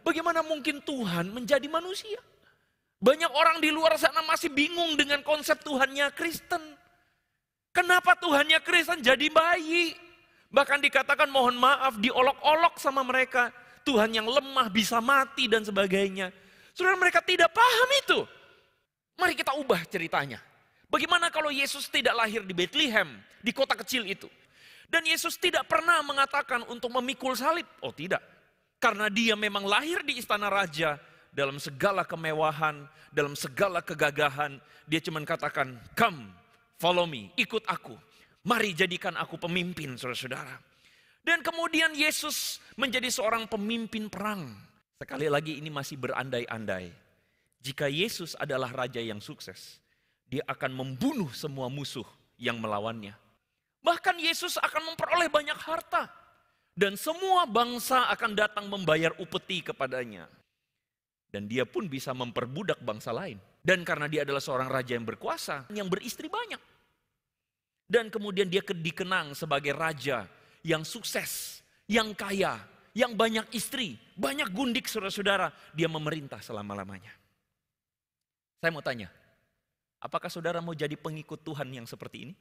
Bagaimana mungkin Tuhan menjadi manusia? Banyak orang di luar sana masih bingung dengan konsep Tuhannya Kristen. Kenapa Tuhannya Kristen jadi bayi? Bahkan dikatakan mohon maaf, diolok-olok sama mereka. Tuhan yang lemah bisa mati dan sebagainya. Saudara, mereka tidak paham itu. Mari kita ubah ceritanya. Bagaimana kalau Yesus tidak lahir di Bethlehem, di kota kecil itu? Dan Yesus tidak pernah mengatakan untuk memikul salib. Oh tidak. Karena dia memang lahir di istana raja, dalam segala kemewahan, dalam segala kegagahan. Dia cuma katakan, come, follow me, ikut aku. Mari jadikan aku pemimpin, saudara-saudara. Dan kemudian Yesus menjadi seorang pemimpin perang. Sekali lagi ini masih berandai-andai. Jika Yesus adalah raja yang sukses, dia akan membunuh semua musuh yang melawannya. Bahkan Yesus akan memperoleh banyak harta. Dan semua bangsa akan datang membayar upeti kepadanya. Dan dia pun bisa memperbudak bangsa lain. Dan karena dia adalah seorang raja yang berkuasa, yang beristri banyak. Dan kemudian dia dikenang sebagai raja yang sukses, yang kaya, yang banyak istri, banyak gundik saudara-saudara. Dia memerintah selama-lamanya. Saya mau tanya, apakah saudara mau jadi pengikut Tuhan yang seperti ini?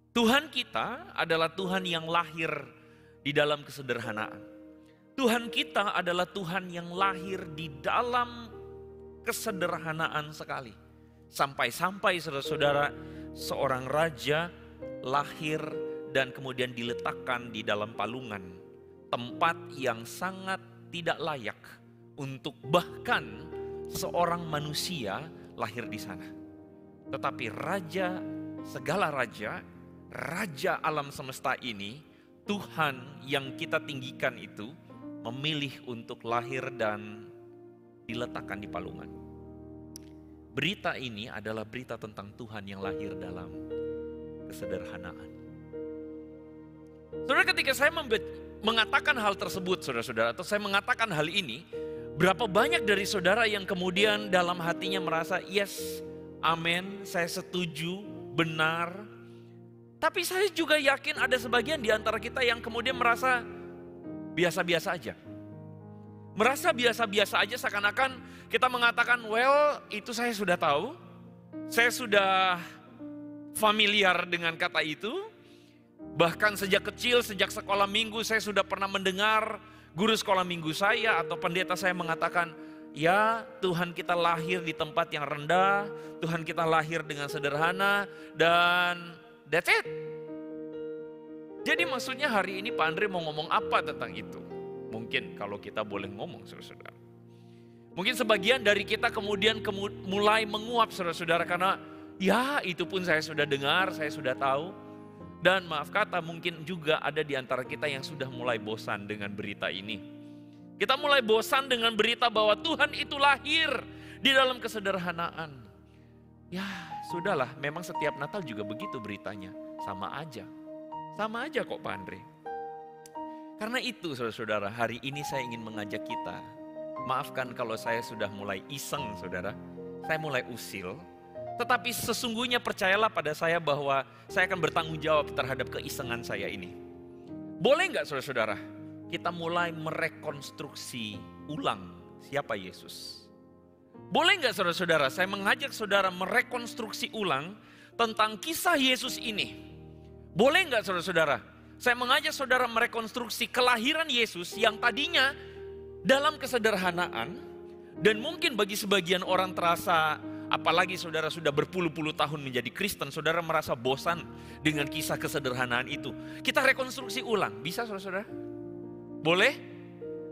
Tuhan kita adalah Tuhan yang lahir di dalam kesederhanaan. Tuhan kita adalah Tuhan yang lahir di dalam kesederhanaan sekali. Sampai-sampai saudara-saudara, seorang raja lahir dan kemudian diletakkan di dalam palungan. Tempat yang sangat tidak layak untuk bahkan seorang manusia lahir di sana. Tetapi raja, segala raja, raja alam semesta ini, Tuhan yang kita tinggikan itu, memilih untuk lahir dan diletakkan di palungan. Berita ini adalah berita tentang Tuhan yang lahir dalam kesederhanaan. Saudara, ketika saya mengatakan hal tersebut, saudara-saudara, atau saya mengatakan hal ini, berapa banyak dari saudara yang kemudian dalam hatinya merasa, yes, amin, saya setuju, benar. Tapi saya juga yakin ada sebagian di antara kita yang kemudian merasa biasa-biasa aja. Merasa biasa-biasa aja, seakan-akan kita mengatakan, well, itu saya sudah tahu. Saya sudah familiar dengan kata itu. Bahkan sejak kecil, sejak sekolah minggu, saya sudah pernah mendengar guru sekolah minggu saya atau pendeta saya mengatakan, ya, Tuhan kita lahir di tempat yang rendah, Tuhan kita lahir dengan sederhana, dan that's it. Jadi maksudnya hari ini Pak Andre mau ngomong apa tentang itu? Mungkin kalau kita boleh ngomong, saudara-saudara. Mungkin sebagian dari kita kemudian mulai menguap, saudara-saudara, karena ya itu pun saya sudah dengar, saya sudah tahu. Dan maaf kata, mungkin juga ada di antara kita yang sudah mulai bosan dengan berita ini. Kita mulai bosan dengan berita bahwa Tuhan itu lahir di dalam kesederhanaan. Ya sudahlah, memang setiap Natal juga begitu beritanya. Sama aja. Sama aja kok Pak Andre. Karena itu saudara-saudara, hari ini saya ingin mengajak kita. Maafkan kalau saya sudah mulai iseng saudara. Saya mulai usil. Tetapi sesungguhnya percayalah pada saya bahwa saya akan bertanggung jawab terhadap keisengan saya ini. Boleh nggak saudara-saudara, kita mulai merekonstruksi ulang siapa Yesus? Boleh nggak saudara-saudara, saya mengajak saudara merekonstruksi ulang tentang kisah Yesus ini. Boleh nggak saudara-saudara, saya mengajak saudara merekonstruksi kelahiran Yesus yang tadinya dalam kesederhanaan. Dan mungkin bagi sebagian orang terasa, apalagi saudara sudah berpuluh-puluh tahun menjadi Kristen, saudara merasa bosan dengan kisah kesederhanaan itu. Kita rekonstruksi ulang, bisa saudara-saudara? Boleh?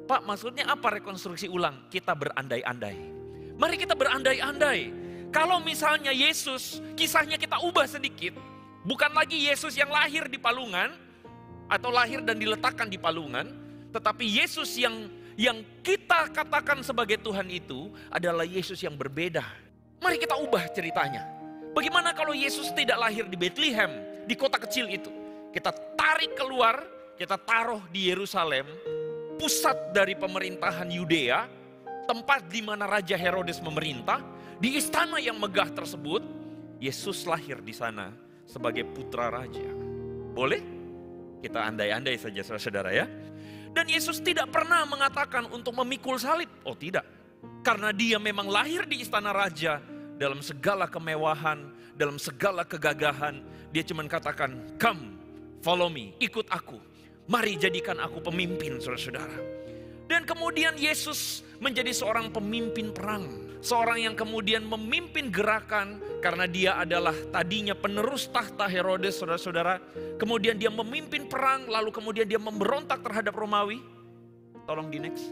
Pak, maksudnya apa rekonstruksi ulang? Kita berandai-andai. Mari kita berandai-andai. Kalau misalnya Yesus, kisahnya kita ubah sedikit. Bukan lagi Yesus yang lahir di palungan, atau lahir dan diletakkan di palungan. Tetapi Yesus yang kita katakan sebagai Tuhan itu adalah Yesus yang berbeda. Mari kita ubah ceritanya. Bagaimana kalau Yesus tidak lahir di Bethlehem, di kota kecil itu? Kita tarik keluar, kita taruh di Yerusalem, pusat dari pemerintahan Yudea, tempat di mana Raja Herodes memerintah, Di istana yang megah tersebut, Yesus lahir di sana sebagai putra raja. Boleh? Kita andai-andai saja saudara-saudara ya. Dan Yesus tidak pernah mengatakan untuk memikul salib. Oh tidak. Karena dia memang lahir di istana raja, dalam segala kemewahan, dalam segala kegagahan, dia cuma katakan, "Come, follow me, ikut aku. Mari jadikan aku pemimpin," saudara-saudara. Dan kemudian Yesus menjadi seorang pemimpin perang. Seorang yang kemudian memimpin gerakan karena dia adalah tadinya penerus tahta Herodes, saudara-saudara. Kemudian dia memimpin perang, lalu kemudian dia memberontak terhadap Romawi. Tolong di next.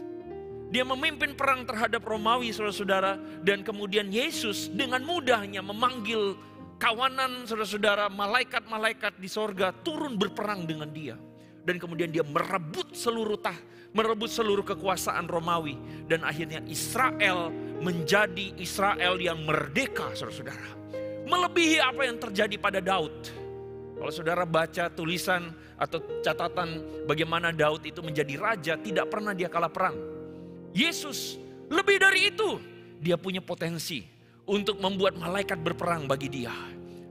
Dia memimpin perang terhadap Romawi, saudara-saudara. Dan kemudian Yesus dengan mudahnya memanggil kawanan saudara-saudara, malaikat-malaikat di sorga turun berperang dengan dia. Dan kemudian dia merebut seluruh kekuasaan Romawi. Dan akhirnya Israel menjadi Israel yang merdeka, saudara-saudara. Melebihi apa yang terjadi pada Daud. Kalau saudara baca tulisan atau catatan bagaimana Daud itu menjadi raja, tidak pernah dia kalah perang. Yesus lebih dari itu, dia punya potensi untuk membuat malaikat berperang bagi dia.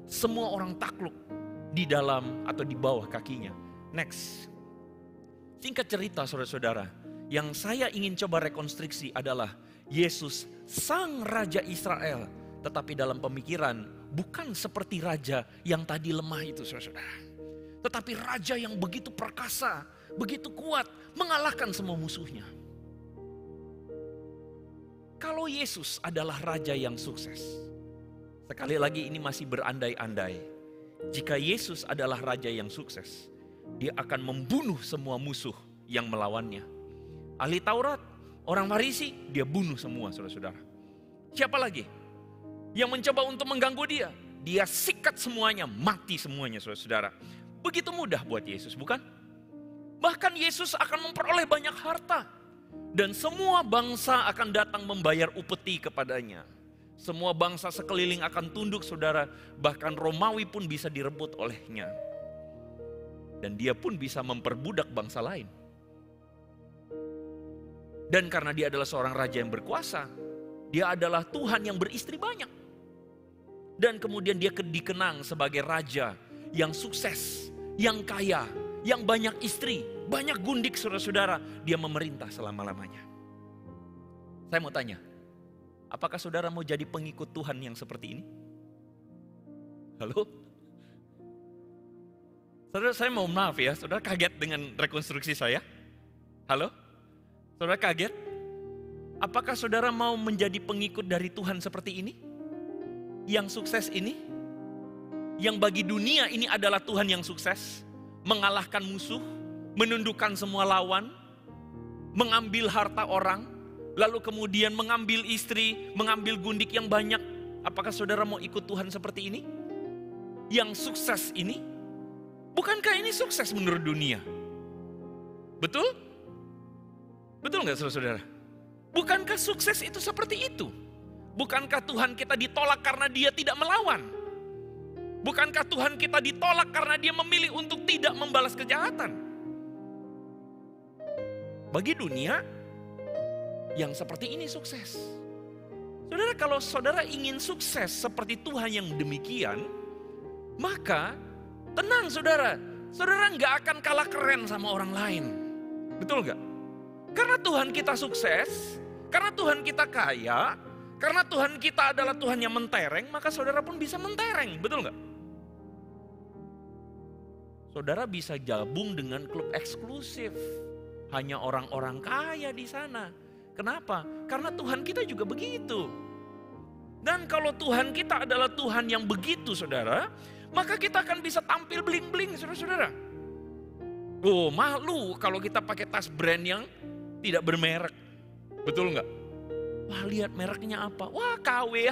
Semua orang takluk di dalam atau di bawah kakinya. Next. Singkat cerita saudara-saudara, yang saya ingin coba rekonstruksi adalah Yesus sang Raja Israel. Tetapi dalam pemikiran bukan seperti raja yang tadi lemah itu saudara-saudara. Tetapi raja yang begitu perkasa, begitu kuat, mengalahkan semua musuhnya. Kalau Yesus adalah raja yang sukses, sekali lagi ini masih berandai-andai. Jika Yesus adalah raja yang sukses, dia akan membunuh semua musuh yang melawannya. Ahli Taurat, orang Farisi, dia bunuh semua saudara-saudara. Siapa lagi yang mencoba untuk mengganggu dia? Dia sikat semuanya, mati semuanya saudara-saudara. Begitu mudah buat Yesus, bukan? Bahkan Yesus akan memperoleh banyak harta. Dan semua bangsa akan datang membayar upeti kepadanya. Semua bangsa sekeliling akan tunduk saudara. Bahkan Romawi pun bisa direbut olehnya. Dan dia pun bisa memperbudak bangsa lain. Dan karena dia adalah seorang raja yang berkuasa, dia adalah Tuhan yang beristri banyak. Dan kemudian dia dikenang sebagai raja yang sukses, yang kaya, yang banyak istri, banyak gundik saudara-saudara. Dia memerintah selama-lamanya. Saya mau tanya, apakah saudara mau jadi pengikut Tuhan yang seperti ini? Halo? Saudara, saya mau maaf ya, saudara kaget dengan rekonstruksi saya? Halo? Saudara kaget? Apakah saudara mau menjadi pengikut dari Tuhan seperti ini? Yang sukses ini? Yang bagi dunia ini adalah Tuhan yang sukses? Mengalahkan musuh, menundukkan semua lawan, mengambil harta orang, lalu kemudian mengambil istri, mengambil gundik yang banyak. Apakah saudara mau ikut Tuhan seperti ini? Yang sukses ini? Bukankah ini sukses menurut dunia? Betul? Betul nggak saudara-saudara? Bukankah sukses itu seperti itu? Bukankah Tuhan kita ditolak karena dia tidak melawan? Bukankah Tuhan kita ditolak karena dia memilih untuk tidak membalas kejahatan? Bagi dunia, yang seperti ini sukses. Saudara, kalau saudara ingin sukses seperti Tuhan yang demikian, maka tenang saudara, saudara nggak akan kalah keren sama orang lain. Betul nggak? Karena Tuhan kita sukses, karena Tuhan kita kaya, karena Tuhan kita adalah Tuhan yang mentereng, maka saudara pun bisa mentereng, betul nggak? Saudara bisa gabung dengan klub eksklusif, hanya orang-orang kaya di sana. Kenapa? Karena Tuhan kita juga begitu. Dan kalau Tuhan kita adalah Tuhan yang begitu saudara, maka kita akan bisa tampil bling-bling saudara-saudara. Oh, malu kalau kita pakai tas brand yang tidak bermerek. Betul nggak? Wah, lihat mereknya apa? Wah, KW.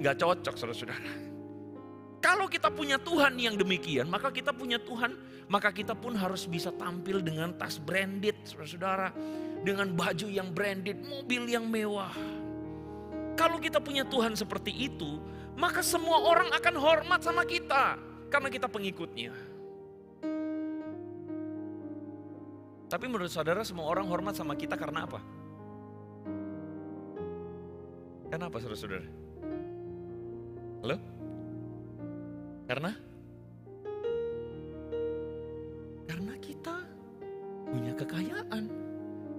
Nggak cocok saudara-saudara. Kalau kita punya Tuhan yang demikian, maka kita punya Tuhan, maka kita pun harus bisa tampil dengan tas branded saudara-saudara. Dengan baju yang branded, mobil yang mewah. Kalau kita punya Tuhan seperti itu, maka semua orang akan hormat sama kita. Karena kita pengikutnya. Tapi menurut saudara semua orang hormat sama kita karena apa? Kenapa saudara-saudara? Halo? Karena kita punya kekayaan.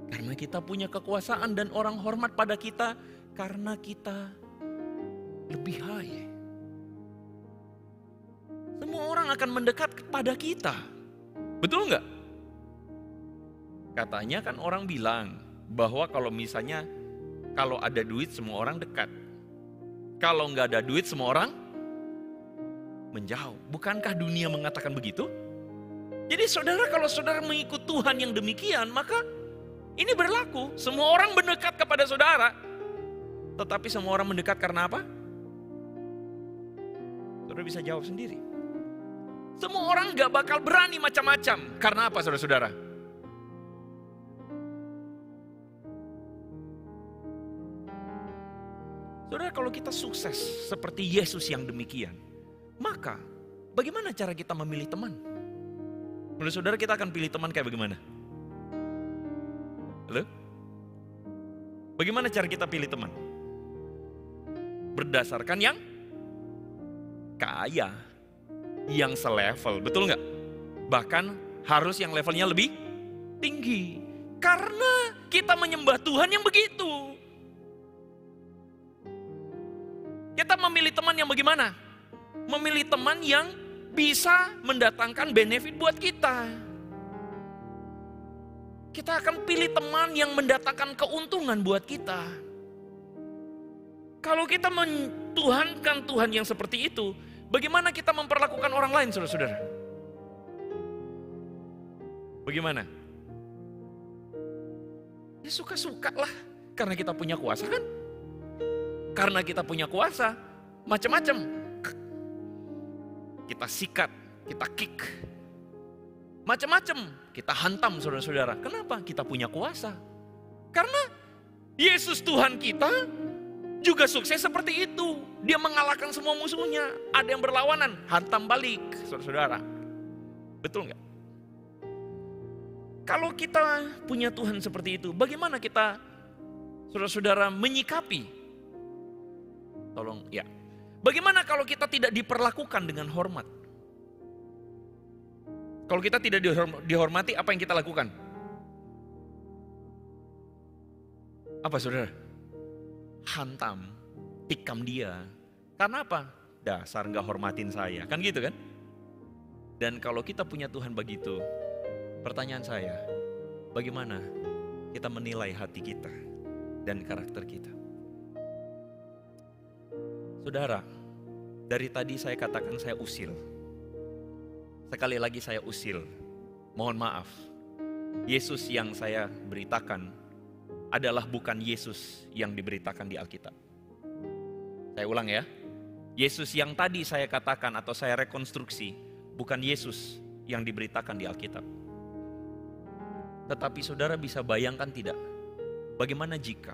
Karena kita punya kekuasaan dan orang hormat pada kita. Karena kita lebih high. Semua orang akan mendekat kepada kita. Betul nggak? Katanya kan orang bilang bahwa kalau misalnya kalau ada duit semua orang dekat. Kalau nggak ada duit semua orang menjauh. Bukankah dunia mengatakan begitu? Jadi saudara, kalau saudara mengikut Tuhan yang demikian, maka ini berlaku. Semua orang mendekat kepada saudara. Tetapi semua orang mendekat karena apa? Saudara bisa jawab sendiri. Semua orang gak bakal berani macam-macam. Karena apa saudara-saudara? Saudara, kalau kita sukses seperti Yesus yang demikian, maka bagaimana cara kita memilih teman? Menurut saudara kita akan pilih teman kayak bagaimana? Halo? Bagaimana cara kita pilih teman? Berdasarkan yang kaya, yang selevel, betul nggak? Bahkan harus yang levelnya lebih tinggi. Karena kita menyembah Tuhan yang begitu. Kita memilih teman yang bagaimana? Memilih teman yang bisa mendatangkan benefit buat kita. Kita akan pilih teman yang mendatangkan keuntungan buat kita. Kalau kita mentuhankan Tuhan yang seperti itu, bagaimana kita memperlakukan orang lain, saudara-saudara? Bagaimana? Ya suka-suka lah, karena kita punya kuasa kan? Karena kita punya kuasa, macam-macam. Kita sikat, kita kick, macam-macam kita hantam saudara-saudara. Kenapa? Kita punya kuasa. Karena Yesus Tuhan kita juga sukses seperti itu. Dia mengalahkan semua musuhnya. Ada yang berlawanan, hantam balik saudara-saudara. Betul nggak? Kalau kita punya Tuhan seperti itu, bagaimana kita saudara-saudara menyikapi? Tolong ya. Bagaimana kalau kita tidak diperlakukan dengan hormat? Kalau kita tidak dihormati, apa yang kita lakukan? Apa saudara? Hantam, tikam dia. Karena apa? Dasar gak hormatin saya. Kan gitu kan? Dan kalau kita punya Tuhan begitu, pertanyaan saya, bagaimana kita menilai hati kita dan karakter kita? Saudara, dari tadi saya katakan saya usil. Sekali lagi saya usil. Mohon maaf. Yesus yang saya beritakan adalah bukan Yesus yang diberitakan di Alkitab. Saya ulang ya. Yesus yang tadi saya katakan atau saya rekonstruksi bukan Yesus yang diberitakan di Alkitab. Tetapi saudara bisa bayangkan tidak? Bagaimana jika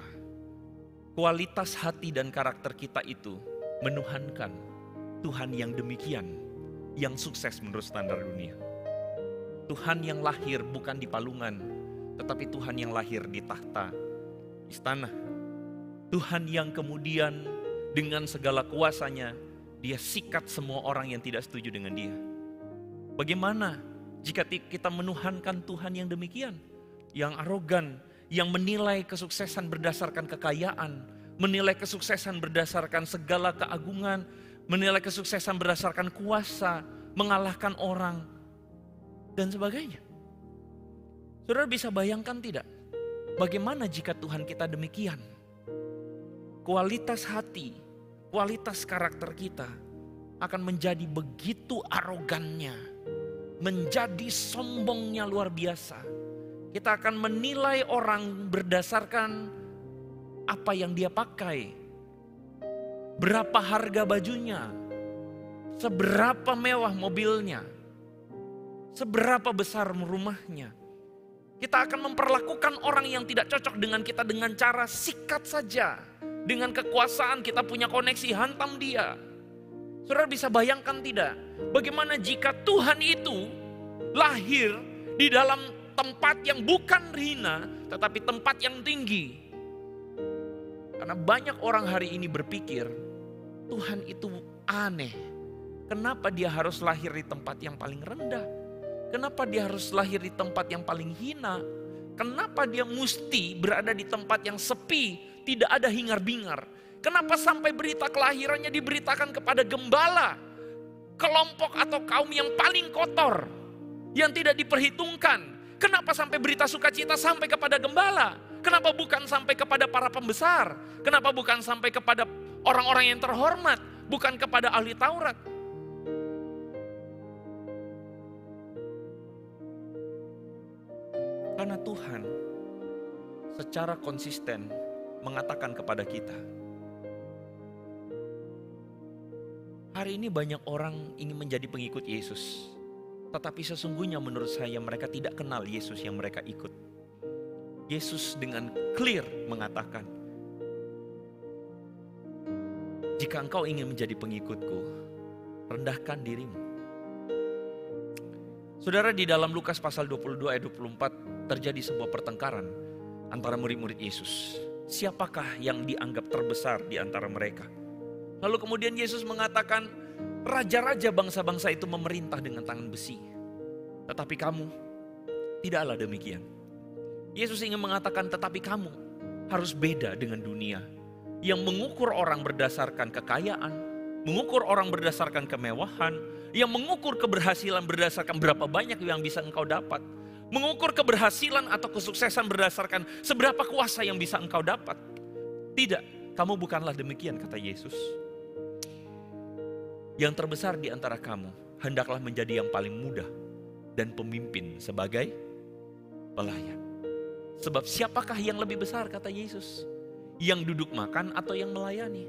kualitas hati dan karakter kita itu menuhankan Tuhan yang demikian, yang sukses menurut standar dunia. Tuhan yang lahir bukan di palungan, tetapi Tuhan yang lahir di tahta istana. Tuhan yang kemudian dengan segala kuasanya, dia sikat semua orang yang tidak setuju dengan dia. Bagaimana jika kita menuhankan Tuhan yang demikian? Yang arogan, yang menilai kesuksesan berdasarkan kekayaan, menilai kesuksesan berdasarkan segala keagungan, menilai kesuksesan berdasarkan kuasa, mengalahkan orang, dan sebagainya. Saudara bisa bayangkan tidak? Bagaimana jika Tuhan kita demikian? Kualitas hati, kualitas karakter kita akan menjadi begitu arogannya, menjadi sombongnya luar biasa. Kita akan menilai orang berdasarkan apa yang dia pakai, berapa harga bajunya, seberapa mewah mobilnya, seberapa besar rumahnya. Kita akan memperlakukan orang yang tidak cocok dengan kita dengan cara sikat saja. Dengan kekuasaan kita punya koneksi, hantam dia. Saudara bisa bayangkan tidak? Bagaimana jika Tuhan itu lahir di dalam tempat yang bukan hina, tetapi tempat yang tinggi. Karena banyak orang hari ini berpikir Tuhan itu aneh. Kenapa dia harus lahir di tempat yang paling rendah? Kenapa dia harus lahir di tempat yang paling hina? Kenapa dia mesti berada di tempat yang sepi, tidak ada hingar-bingar? Kenapa sampai berita kelahirannya diberitakan kepada gembala? Kelompok atau kaum yang paling kotor, yang tidak diperhitungkan. Kenapa sampai berita sukacita sampai kepada gembala? Kenapa bukan sampai kepada para pembesar? Kenapa bukan sampai kepada orang-orang yang terhormat? Bukan kepada ahli Taurat? Karena Tuhan secara konsisten mengatakan kepada kita, hari ini banyak orang ingin menjadi pengikut Yesus, tetapi sesungguhnya menurut saya mereka tidak kenal Yesus yang mereka ikut. Yesus dengan clear mengatakan, jika engkau ingin menjadi pengikutku, rendahkan dirimu. Saudara, di dalam Lukas pasal 22 ayat 24 terjadi sebuah pertengkaran antara murid-murid Yesus. Siapakah yang dianggap terbesar di antara mereka? Lalu kemudian Yesus mengatakan, raja-raja bangsa-bangsa itu memerintah dengan tangan besi. Tetapi kamu, tidaklah demikian. Yesus ingin mengatakan, tetapi kamu harus beda dengan dunia. Yang mengukur orang berdasarkan kekayaan, mengukur orang berdasarkan kemewahan, yang mengukur keberhasilan berdasarkan berapa banyak yang bisa engkau dapat. Mengukur keberhasilan atau kesuksesan berdasarkan seberapa kuasa yang bisa engkau dapat. Tidak, kamu bukanlah demikian, kata Yesus. Yang terbesar di antara kamu hendaklah menjadi yang paling muda dan pemimpin sebagai pelayan. Sebab siapakah yang lebih besar, kata Yesus? Yang duduk makan atau yang melayani?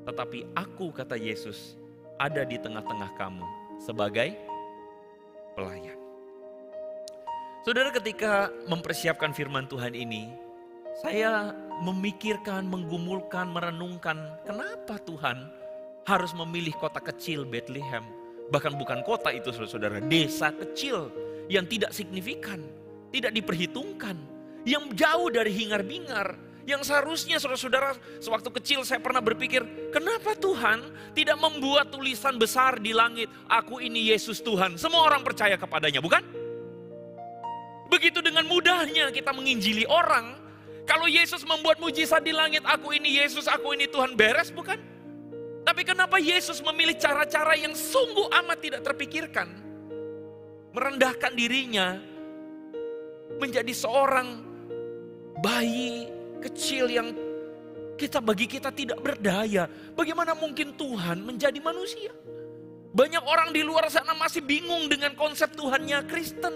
Tetapi aku, kata Yesus, ada di tengah-tengah kamu sebagai pelayan. Saudara, ketika mempersiapkan firman Tuhan ini, saya memikirkan, menggumulkan, merenungkan, kenapa Tuhan harus memilih kota kecil Bethlehem? Bahkan bukan kota itu, saudara, desa kecil yang tidak signifikan, tidak diperhitungkan, yang jauh dari hingar-bingar. Yang seharusnya saudara-saudara, sewaktu kecil saya pernah berpikir, kenapa Tuhan tidak membuat tulisan besar di langit, aku ini Yesus Tuhan. Semua orang percaya kepadanya, bukan? Begitu dengan mudahnya kita menginjili orang. Kalau Yesus membuat mujizat di langit, aku ini Yesus, aku ini Tuhan, beres, bukan? Tapi kenapa Yesus memilih cara-cara yang sungguh amat tidak terpikirkan? Merendahkan dirinya menjadi seorang bayi kecil yang bagi kita tidak berdaya. Bagaimana mungkin Tuhan menjadi manusia? Banyak orang di luar sana masih bingung dengan konsep Tuhannya Kristen.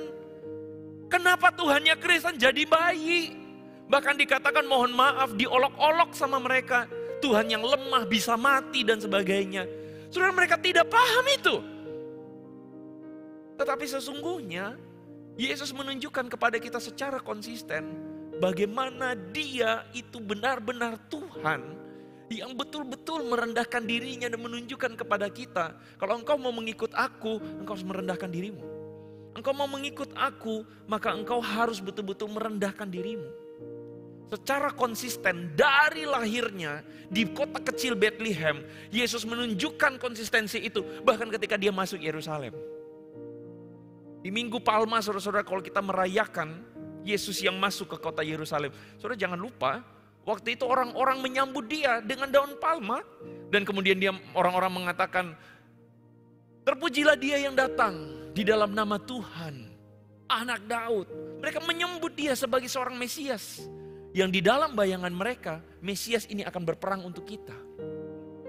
Kenapa Tuhannya Kristen jadi bayi? Bahkan dikatakan mohon maaf, diolok-olok sama mereka. Tuhan yang lemah bisa mati dan sebagainya. Saudara, mereka tidak paham itu. Tetapi sesungguhnya Yesus menunjukkan kepada kita secara konsisten bagaimana Dia itu benar-benar Tuhan yang betul-betul merendahkan dirinya dan menunjukkan kepada kita, kalau engkau mau mengikut aku, engkau harus merendahkan dirimu. Engkau mau mengikut aku, maka engkau harus betul-betul merendahkan dirimu. Secara konsisten dari lahirnya di kota kecil Bethlehem, Yesus menunjukkan konsistensi itu bahkan ketika Dia masuk Yerusalem. Di Minggu Palma, saudara-saudara, kalau kita merayakan Yesus yang masuk ke kota Yerusalem, saudara jangan lupa, waktu itu orang-orang menyambut Dia dengan daun palma. Dan kemudian orang-orang mengatakan, terpujilah Dia yang datang di dalam nama Tuhan, Anak Daud. Mereka menyambut Dia sebagai seorang Mesias. Yang di dalam bayangan mereka, Mesias ini akan berperang untuk kita.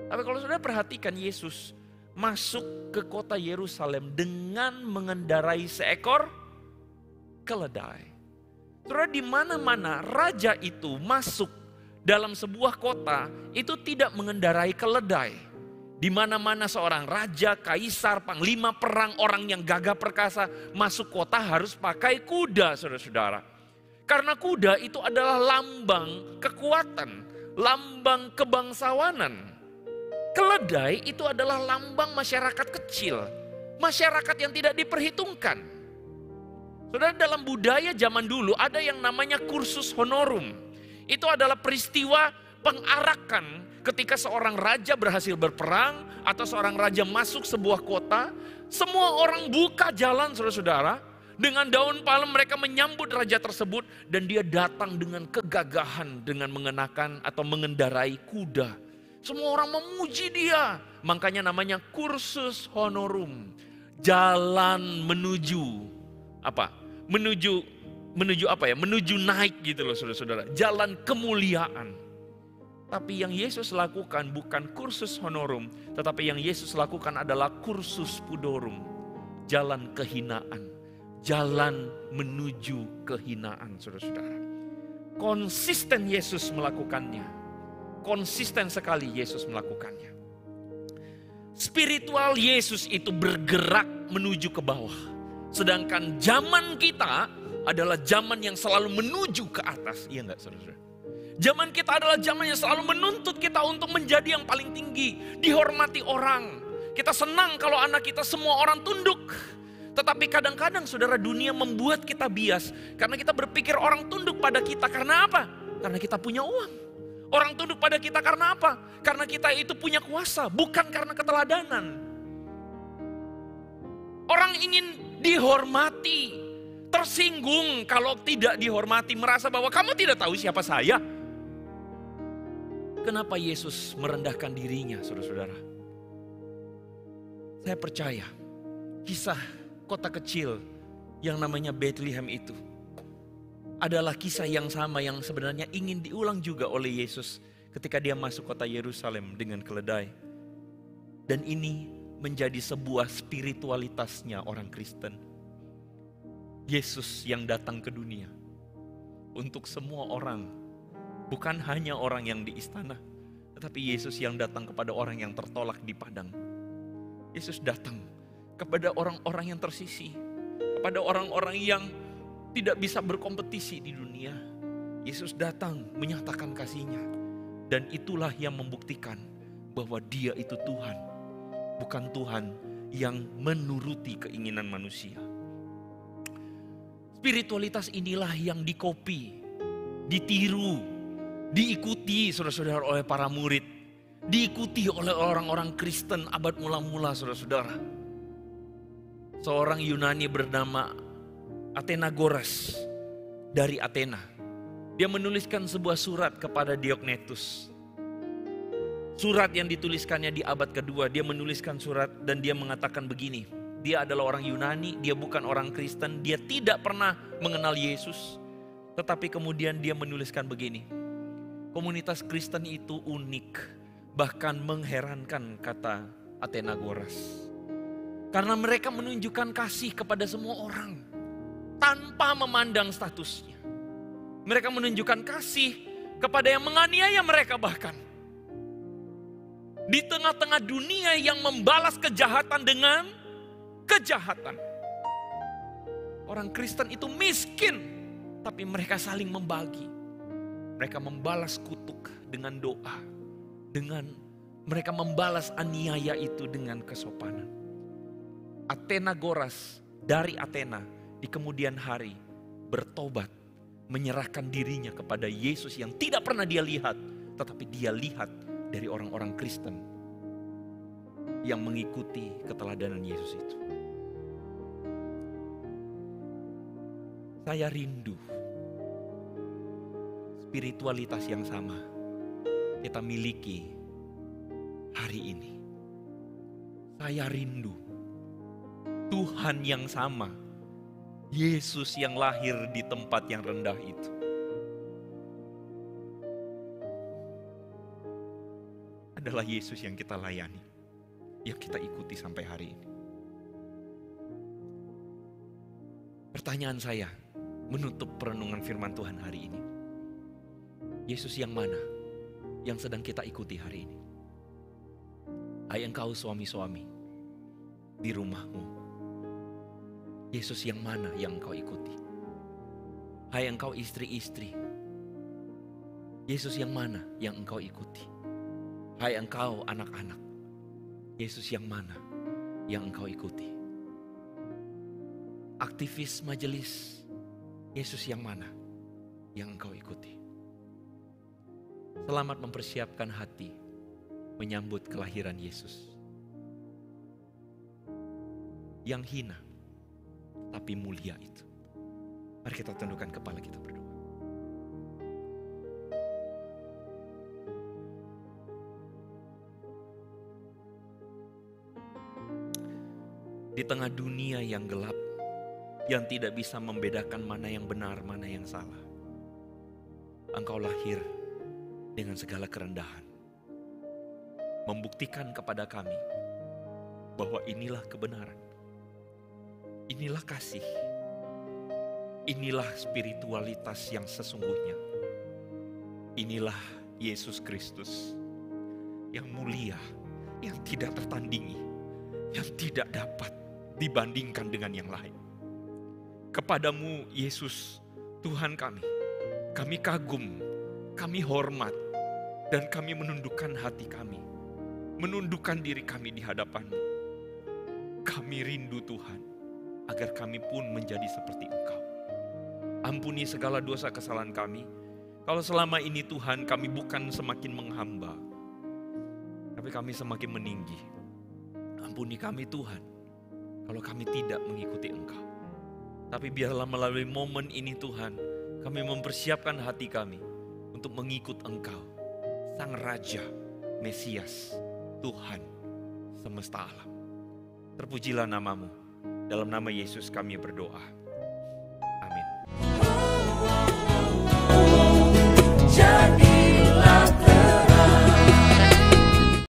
Tapi kalau saudara perhatikan, Yesus masuk ke kota Yerusalem dengan mengendarai seekor keledai. Saudara, di mana-mana raja itu masuk dalam sebuah kota, itu tidak mengendarai keledai. Di mana-mana seorang raja, kaisar, panglima perang, orang yang gagah perkasa masuk kota harus pakai kuda, saudara-saudara. Karena kuda itu adalah lambang kekuatan, lambang kebangsawanan. Keledai itu adalah lambang masyarakat kecil, masyarakat yang tidak diperhitungkan. Saudara, dalam budaya zaman dulu ada yang namanya kursus honorum. Itu adalah peristiwa pengarakan ketika seorang raja berhasil berperang atau seorang raja masuk sebuah kota, semua orang buka jalan saudara-saudara. Dengan daun palem mereka menyambut raja tersebut dan dia datang dengan kegagahan dengan mengenakan atau mengendarai kuda. Semua orang memuji dia. Makanya namanya kursus honorum. Jalan menuju apa? Menuju apa ya? Menuju naik gitu loh saudara-saudara. Jalan kemuliaan. Tapi yang Yesus lakukan bukan kursus honorum, tetapi yang Yesus lakukan adalah kursus pudorum. Jalan kehinaan. Jalan menuju kehinaan, saudara-saudara. Konsisten Yesus melakukannya. Konsisten sekali Yesus melakukannya. Spiritual Yesus itu bergerak menuju ke bawah. Sedangkan zaman kita adalah zaman yang selalu menuju ke atas. Iya enggak, saudara-saudara? Zaman kita adalah zaman yang selalu menuntut kita untuk menjadi yang paling tinggi. Dihormati orang. Kita senang kalau anak kita semua orang tunduk. Tetapi kadang-kadang saudara, dunia membuat kita bias. Karena kita berpikir orang tunduk pada kita karena apa? Karena kita punya uang. Orang tunduk pada kita karena apa? Karena kita itu punya kuasa, bukan karena keteladanan. Orang ingin dihormati, tersinggung kalau tidak dihormati, merasa bahwa kamu tidak tahu siapa saya. Kenapa Yesus merendahkan dirinya, saudara-saudara? Saya percaya kisah kota kecil yang namanya Bethlehem itu adalah kisah yang sama yang sebenarnya ingin diulang juga oleh Yesus ketika dia masuk kota Yerusalem dengan keledai. Dan ini menjadi sebuah spiritualitasnya orang Kristen. Yesus yang datang ke dunia untuk semua orang, bukan hanya orang yang di istana, tetapi Yesus yang datang kepada orang yang tertolak di padang. Yesus datang kepada orang-orang yang tersisih, kepada orang-orang yang tidak bisa berkompetisi di dunia. Yesus datang menyatakan kasih-Nya. Dan itulah yang membuktikan bahwa Dia itu Tuhan, bukan Tuhan yang menuruti keinginan manusia. Spiritualitas inilah yang dikopi, ditiru, diikuti saudara-saudara oleh para murid, diikuti oleh orang-orang Kristen abad mula-mula saudara-saudara. Seorang Yunani bernama Athenagoras dari Athena. Dia menuliskan sebuah surat kepada Diognetus. Surat yang dituliskannya di abad kedua. Dia menuliskan surat dan dia mengatakan begini. Dia adalah orang Yunani, dia bukan orang Kristen. Dia tidak pernah mengenal Yesus. Tetapi kemudian dia menuliskan begini. Komunitas Kristen itu unik, bahkan mengherankan, kata Athenagoras. Karena mereka menunjukkan kasih kepada semua orang tanpa memandang statusnya. Mereka menunjukkan kasih kepada yang menganiaya mereka bahkan. Di tengah-tengah dunia yang membalas kejahatan dengan kejahatan. Orang Kristen itu miskin, tapi mereka saling membagi. Mereka membalas kutuk dengan doa. Mereka membalas aniaya itu dengan kesopanan. Athenagoras dari Athena di kemudian hari bertobat, menyerahkan dirinya kepada Yesus yang tidak pernah dia lihat, tetapi dia lihat dari orang-orang Kristen yang mengikuti keteladanan Yesus itu. Saya rindu spiritualitas yang sama kita miliki hari ini. Saya rindu Tuhan yang sama, Yesus yang lahir di tempat yang rendah itu. Adalah Yesus yang kita layani, yang kita ikuti sampai hari ini. Pertanyaan saya menutup perenungan firman Tuhan hari ini. Yesus yang mana yang sedang kita ikuti hari ini? Hai engkau suami-suami di rumahmu, Yesus yang mana yang engkau ikuti? Hai engkau istri-istri, Yesus yang mana yang engkau ikuti? Hai engkau anak-anak, Yesus yang mana yang engkau ikuti? Aktivis majelis, Yesus yang mana yang engkau ikuti? Selamat mempersiapkan hati menyambut kelahiran Yesus. Yang hina, tapi mulia itu. Mari kita tundukkan kepala, kita berdoa. Di tengah dunia yang gelap, yang tidak bisa membedakan mana yang benar, mana yang salah, Engkau lahir dengan segala kerendahan, membuktikan kepada kami bahwa inilah kebenaran, inilah kasih, inilah spiritualitas yang sesungguhnya. Inilah Yesus Kristus yang mulia, yang tidak tertandingi, yang tidak dapat dibandingkan dengan yang lain. Kepadamu Yesus, Tuhan kami kagum, kami hormat, dan kami menundukkan hati kami, menundukkan diri kami di hadapan-Mu. Kami rindu Tuhan, agar kami pun menjadi seperti Engkau. Ampuni segala dosa kesalahan kami. Kalau selama ini Tuhan kami bukan semakin menghamba, tapi kami semakin meninggi. Ampuni kami Tuhan, kalau kami tidak mengikuti Engkau. Tapi biarlah melalui momen ini Tuhan, kami mempersiapkan hati kami untuk mengikut Engkau, Sang Raja, Mesias, Tuhan semesta alam. Terpujilah nama-Mu. Dalam nama Yesus kami berdoa.